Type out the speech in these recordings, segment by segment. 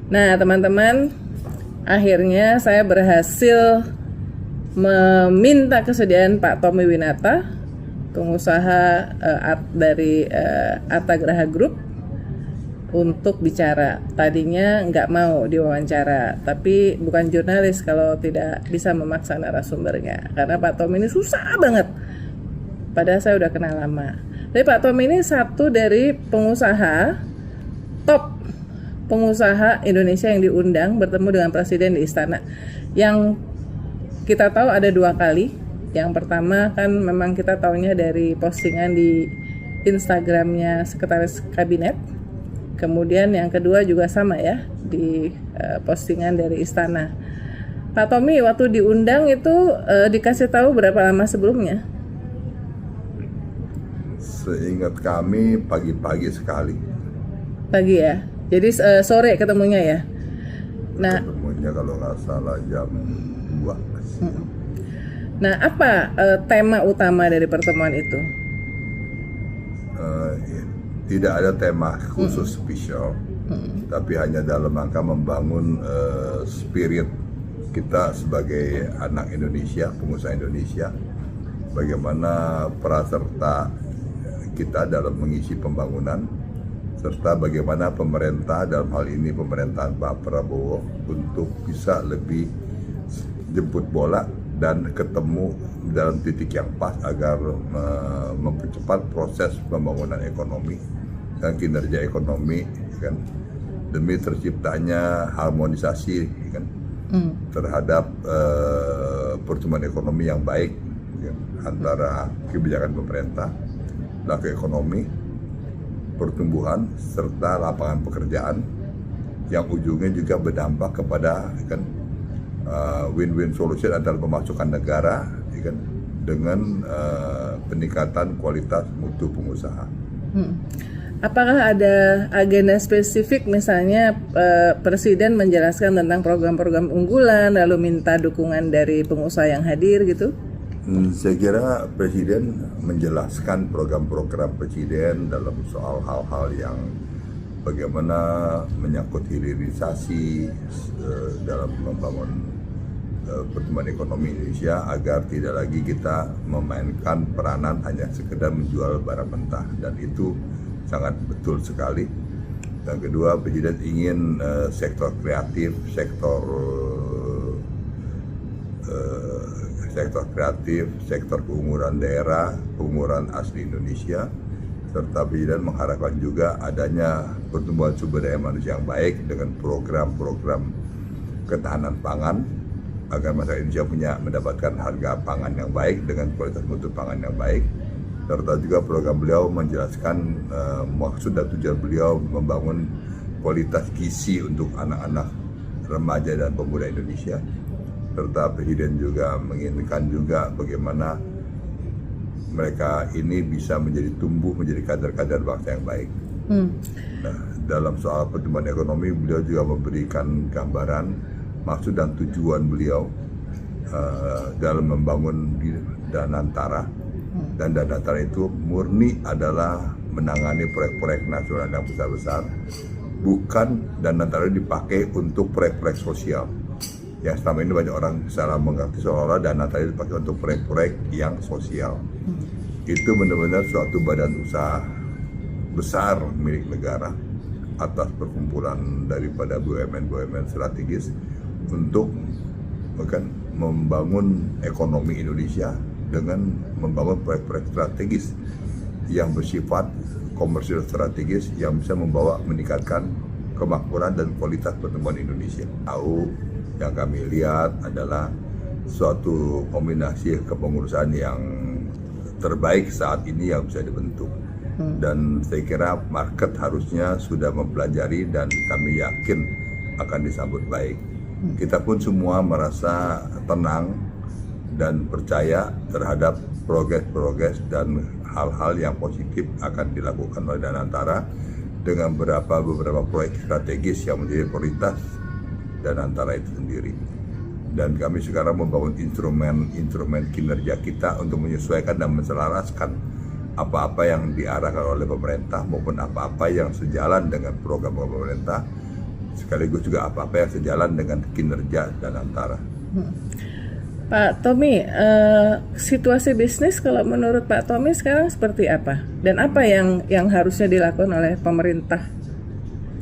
Nah, teman-teman, akhirnya saya berhasil meminta kesediaan Pak Tommy Winata, pengusaha dari Arta Graha Group, untuk bicara. Tadinya nggak mau diwawancara, tapi bukan jurnalis kalau tidak bisa memaksa narasumbernya, karena Pak Tommy ini susah banget. Padahal saya udah kenal lama. Tapi Pak Tommy ini satu dari pengusaha top, pengusaha Indonesia yang diundang bertemu dengan presiden di istana. Yang kita tahu ada 2 kali. Yang pertama kan memang kita tahunya dari postingan di Instagramnya Sekretaris Kabinet. Kemudian yang kedua juga sama ya, di postingan dari istana. Pak Tommy waktu diundang itu dikasih tahu berapa lama sebelumnya? Seingat kami pagi-pagi sekali. Pagi ya. Jadi sore ketemunya ya. Nah, Ketemunya kalau nggak salah jam 2. Nah, apa tema utama dari pertemuan itu? Tidak ada tema khusus spesial, tapi hanya dalam rangka membangun spirit kita sebagai anak Indonesia, pengusaha Indonesia, bagaimana peran-serta kita dalam mengisi pembangunan, serta bagaimana pemerintah dalam hal ini pemerintahan Pak Prabowo untuk bisa lebih jemput bola dan ketemu dalam titik yang pas agar mempercepat proses pembangunan ekonomi dan kinerja ekonomi, kan, demi terciptanya harmonisasi, kan, terhadap pertumbuhan ekonomi yang baik, kan, antara kebijakan pemerintah, laku ekonomi, pertumbuhan serta lapangan pekerjaan yang ujungnya juga berdampak kepada, kan, win-win solution antara pemasukan negara, kan, dengan peningkatan kualitas mutu pengusaha. Apakah ada agenda spesifik, misalnya Presiden menjelaskan tentang program-program unggulan, lalu minta dukungan dari pengusaha yang hadir gitu? Saya kira Presiden menjelaskan program-program Presiden dalam soal hal-hal yang bagaimana menyangkut hilirisasi dalam membangun pertumbuhan ekonomi Indonesia, agar tidak lagi kita memainkan peranan hanya sekedar menjual barang mentah, dan itu sangat betul sekali. Dan kedua, Presiden ingin sektor kreatif, sektor keunggulan daerah, keunggulan asli Indonesia, serta Presiden mengharapkan juga adanya pertumbuhan sumber daya manusia yang baik dengan program-program ketahanan pangan, agar masyarakat Indonesia mendapatkan harga pangan yang baik dengan kualitas mutu pangan yang baik. Serta juga program beliau menjelaskan maksud dan tujuan beliau membangun kualitas gizi untuk anak-anak, remaja dan pemuda Indonesia. Serta Presiden juga menginginkan juga bagaimana mereka ini bisa tumbuh menjadi kader-kader bangsa yang baik. Nah, dalam soal pertumbuhan ekonomi, beliau juga memberikan gambaran maksud dan tujuan beliau dalam membangun Danantara. Dan Danantara itu murni adalah menangani proyek-proyek nasional yang besar-besar, bukan Danantara dipakai untuk proyek-proyek sosial. Yang selama ini banyak orang salah mengerti seolah-olah Danantara dipakai untuk proyek-proyek yang sosial. Itu benar-benar suatu badan usaha besar milik negara atas perkumpulan daripada BUMN-BUMN strategis untuk membangun ekonomi Indonesia dengan membangun proyek-proyek strategis yang bersifat komersial strategis yang bisa meningkatkan kemakmuran dan kualitas pertumbuhan Indonesia. Yang kami lihat adalah suatu kombinasi kepengurusan yang terbaik saat ini yang bisa dibentuk. Dan saya kira market harusnya sudah mempelajari dan kami yakin akan disambut baik. Kita pun semua merasa tenang dan percaya terhadap progres dan hal-hal yang positif akan dilakukan oleh Danantara dengan beberapa proyek strategis yang menjadi prioritas Danantara itu sendiri. Dan kami sekarang membangun instrumen kinerja kita untuk menyesuaikan dan menselaraskan apa-apa yang diarahkan oleh pemerintah maupun apa-apa yang sejalan dengan program pemerintah, sekaligus juga apa-apa yang sejalan dengan kinerja Danantara. Pak Tommy, situasi bisnis kalau menurut Pak Tommy sekarang seperti apa? Dan apa yang harusnya dilakukan oleh pemerintah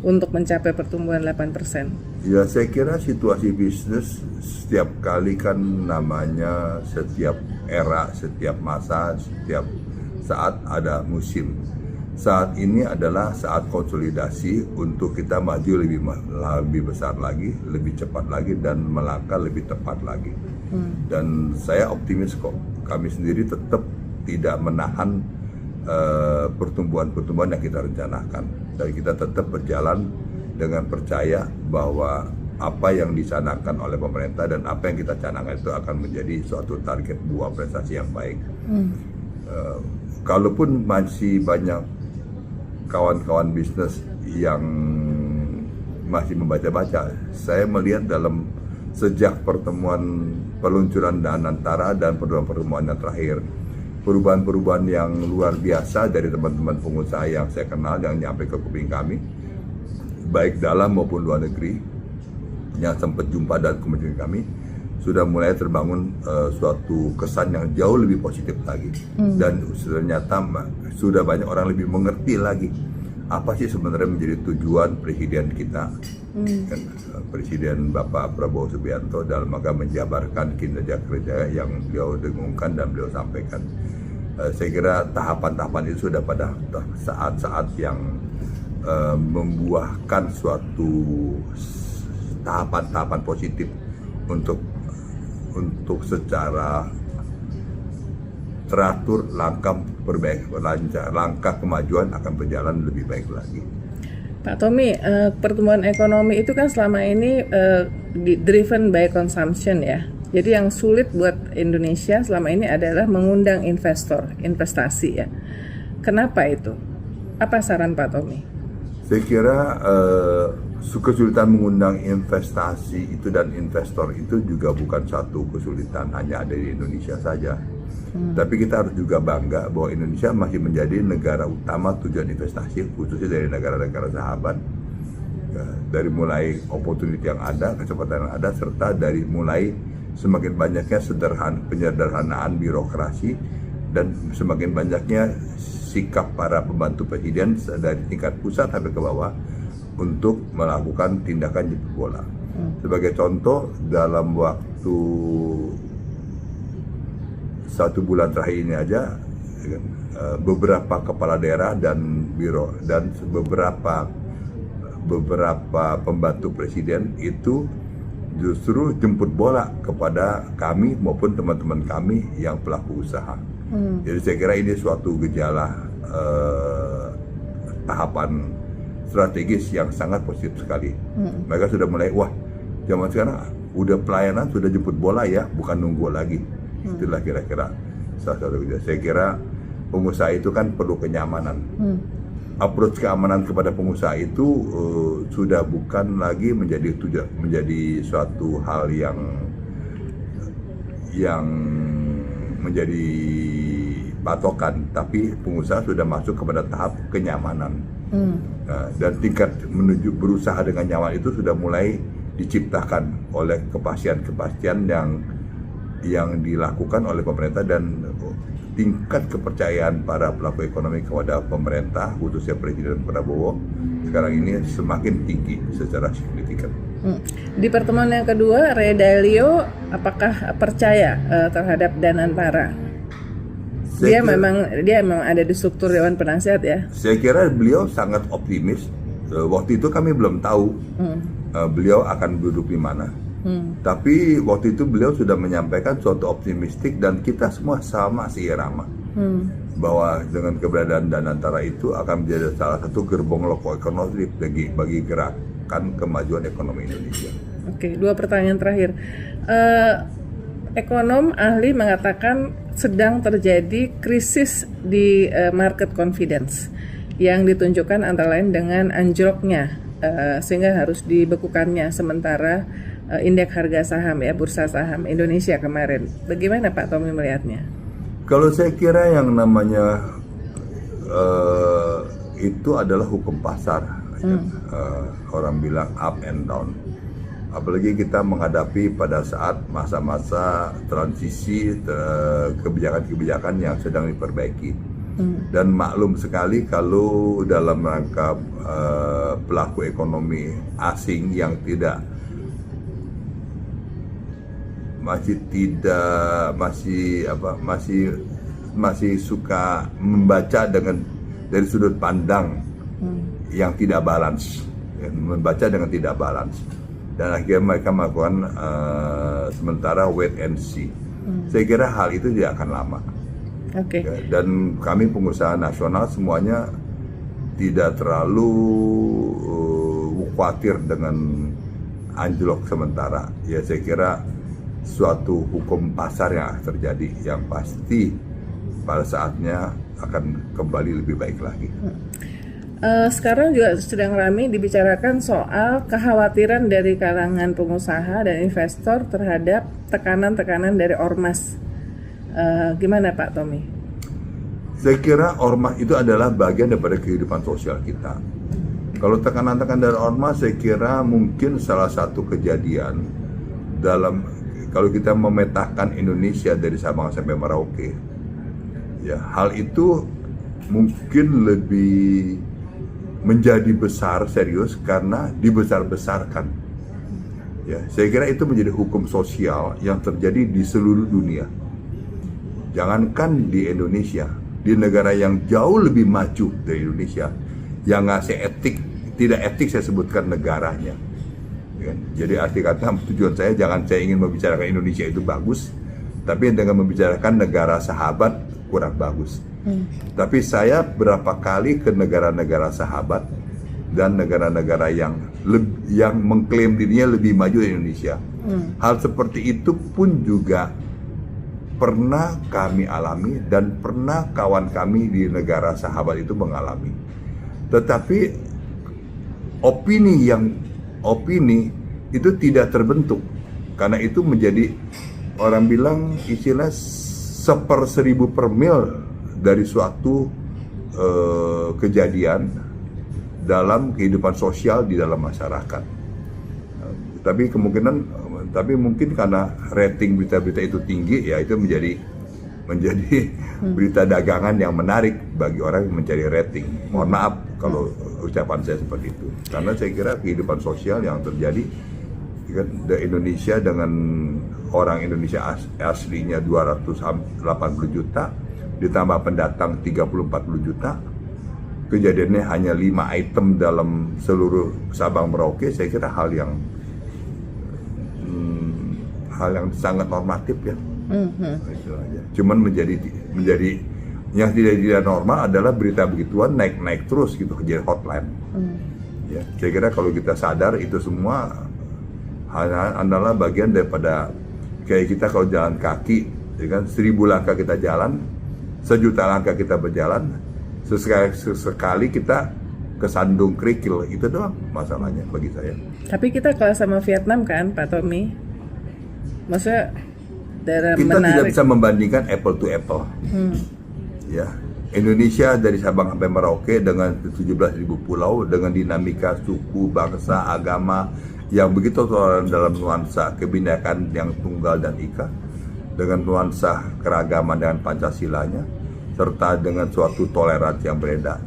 untuk mencapai pertumbuhan 8%? Ya, saya kira situasi bisnis setiap kali kan namanya setiap era, setiap masa, setiap saat ada musim. Saat ini adalah saat konsolidasi untuk kita maju lebih besar lagi, lebih cepat lagi, dan melangkah lebih tepat lagi. Dan saya optimis kok, kami sendiri tetap tidak menahan pertumbuhan-pertumbuhan yang kita rencanakan, dan kita tetap berjalan dengan percaya bahwa apa yang dicanangkan oleh pemerintah dan apa yang kita canangkan itu akan menjadi suatu target buah prestasi yang baik. Kalaupun masih banyak kawan-kawan bisnis yang masih membaca-baca, saya melihat dalam sejak pertemuan peluncuran Danantara dan pertemuan yang terakhir, perubahan-perubahan yang luar biasa dari teman-teman pengusaha yang saya kenal yang nyampe ke kuping kami, baik dalam maupun luar negeri, yang sempat jumpa dan komunikasi kami, sudah mulai terbangun suatu kesan yang jauh lebih positif lagi. Dan ternyata sudah banyak orang lebih mengerti lagi apa sih sebenarnya menjadi tujuan presiden kita, kan, Presiden Bapak Prabowo Subianto dalam rangka menjabarkan kinerja kerja yang beliau dengungkan dan beliau sampaikan. Saya kira tahapan-tahapan itu sudah pada saat-saat yang membuahkan suatu tahapan-tahapan positif untuk secara teratur langkah kemajuan akan berjalan lebih baik lagi. Pak Tommy, pertumbuhan ekonomi itu kan selama ini driven by consumption ya. Jadi yang sulit buat Indonesia selama ini adalah mengundang investasi ya. Kenapa itu? Apa saran Pak Tommy? Saya kira kesulitan mengundang investasi itu dan investor itu juga bukan satu kesulitan hanya ada di Indonesia saja. Tapi kita harus juga bangga bahwa Indonesia masih menjadi negara utama tujuan investasi, khususnya dari negara-negara sahabat. Dari mulai opportunity yang ada, kecepatan yang ada, serta dari mulai semakin banyaknya penyederhanaan birokrasi dan semakin banyaknya sikap para pembantu presiden dari tingkat pusat sampai ke bawah untuk melakukan tindakan jemput bola. Sebagai contoh, dalam waktu 1 bulan terakhir ini aja, beberapa kepala daerah dan biro dan beberapa pembantu presiden itu justru jemput bola kepada kami maupun teman-teman kami yang pelaku usaha. Jadi saya kira ini suatu gejala tahapan strategis yang sangat positif sekali. Mereka sudah mulai, wah, zaman sekarang udah pelayanan sudah jemput bola ya, bukan nunggu lagi. Itulah kira-kira salah satu gejala. Saya kira pengusaha itu kan perlu kenyamanan. Approach keamanan kepada pengusaha itu sudah bukan lagi menjadi suatu hal yang menjadi patokan, tapi pengusaha sudah masuk kepada tahap kenyamanan. Dan tingkat menuju berusaha dengan nyaman itu sudah mulai diciptakan oleh kepastian-kepastian yang dilakukan oleh pemerintah, dan tingkat kepercayaan para pelaku ekonomi kepada pemerintah, khususnya Presiden Prabowo, sekarang ini semakin tinggi secara signifikan. Di pertemuan yang kedua, Ray Dalio apakah percaya terhadap Danantara? Dia memang ada di struktur Dewan Penasihat ya? Saya kira beliau sangat optimis. Waktu itu kami belum tahu beliau akan duduk di mana. Tapi waktu itu beliau sudah menyampaikan suatu optimistik dan kita semua sama seirama bahwa dengan keberadaan Danantara itu akan menjadi salah satu gerbong loko ekonomi bagi gerakan kemajuan ekonomi Indonesia. Oke, 2 pertanyaan terakhir. Ekonom ahli mengatakan sedang terjadi krisis di market confidence yang ditunjukkan antara lain dengan anjloknya sehingga harus dibekukannya sementara indeks harga saham ya, bursa saham Indonesia kemarin. Bagaimana Pak Tommy melihatnya? Kalau saya kira yang namanya itu adalah hukum pasar. Orang bilang up and down. Apalagi kita menghadapi pada saat masa-masa transisi kebijakan-kebijakan yang sedang diperbaiki. Dan maklum sekali kalau dalam rangka pelaku ekonomi asing yang masih suka membaca dari sudut pandang yang tidak balance, membaca dengan tidak balance, dan akhirnya mereka melakukan sementara wait and see. Saya kira hal itu tidak akan lama. Dan kami pengusaha nasional semuanya tidak terlalu khawatir dengan anjlok sementara. Ya, saya kira suatu hukum pasar yang akan terjadi, yang pasti pada saatnya akan kembali lebih baik lagi. Sekarang juga sedang ramai dibicarakan soal kekhawatiran dari kalangan pengusaha dan investor terhadap tekanan-tekanan dari ormas. Gimana Pak Tommy? Saya kira ormas itu adalah bagian daripada kehidupan sosial kita. Kalau tekanan-tekanan dari ormas, saya kira mungkin salah satu kejadian kalau kita memetakan Indonesia dari Sabang sampai Merauke, ya, hal itu mungkin lebih menjadi besar serius karena dibesar-besarkan. Ya, saya kira itu menjadi hukum sosial yang terjadi di seluruh dunia. Jangankan di Indonesia, di negara yang jauh lebih maju dari Indonesia, yang ngasih tidak etik saya sebutkan negaranya. Jadi arti kata tujuan saya ingin membicarakan Indonesia itu bagus, tapi dengan membicarakan negara sahabat kurang bagus. Tapi saya berapa kali ke negara-negara sahabat dan negara-negara yang mengklaim dirinya lebih maju dari Indonesia. Hal seperti itu pun juga pernah kami alami dan pernah kawan kami di negara sahabat itu mengalami. Tetapi opini itu tidak terbentuk, karena itu menjadi, orang bilang istilah 1/1000 per mil dari suatu kejadian dalam kehidupan sosial di dalam masyarakat. Tapi mungkin karena rating berita-berita itu tinggi, ya itu menjadi berita dagangan yang menarik bagi orang yang mencari rating. Mohon maaf kalau ucapan saya seperti itu, karena saya kira kehidupan sosial yang terjadi di Indonesia dengan orang Indonesia aslinya 280 juta ditambah pendatang 30-40 juta, kejadiannya hanya 5 item dalam seluruh Sabang Merauke, saya kira hal yang sangat normatif ya. Itu aja. Cuman menjadi yang tidak normal adalah berita begituan naik terus gitu, jadi hotline. Ya, saya kira kalau kita sadar itu semua adalah bagian daripada kayak kita kalau jalan kaki, ya kan, 1000 langkah kita jalan, 1.000.000 langkah kita berjalan, sesekali kita kesandung kerikil, itu doang masalahnya bagi saya. Tapi kita kalah sama Vietnam kan, Pak Tommy? Maksudnya kita tidak bisa membandingkan apple to apple. Ya, Indonesia dari Sabang sampai Merauke dengan 17.000 pulau, dengan dinamika suku, bangsa, agama yang begitu toleran dalam nuansa kebinekaan yang tunggal dan ika, dengan nuansa keragaman dengan Pancasilanya, serta dengan suatu toleransi yang berbeda.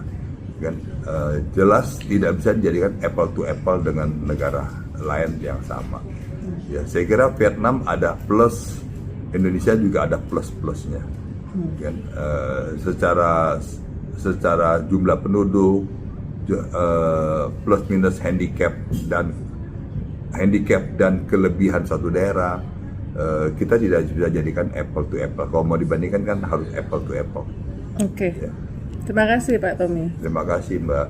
Jelas tidak bisa dijadikan apple to apple dengan negara lain yang sama. Ya, saya kira Vietnam ada plus, Indonesia juga ada plus-plusnya. Secara jumlah penduduk, plus minus handicap dan kelebihan satu daerah, kita tidak bisa jadikan apple to apple. Kalau mau dibandingkan kan harus apple to apple. Oke. Ya. Terima kasih Pak Tommy. Terima kasih Mbak.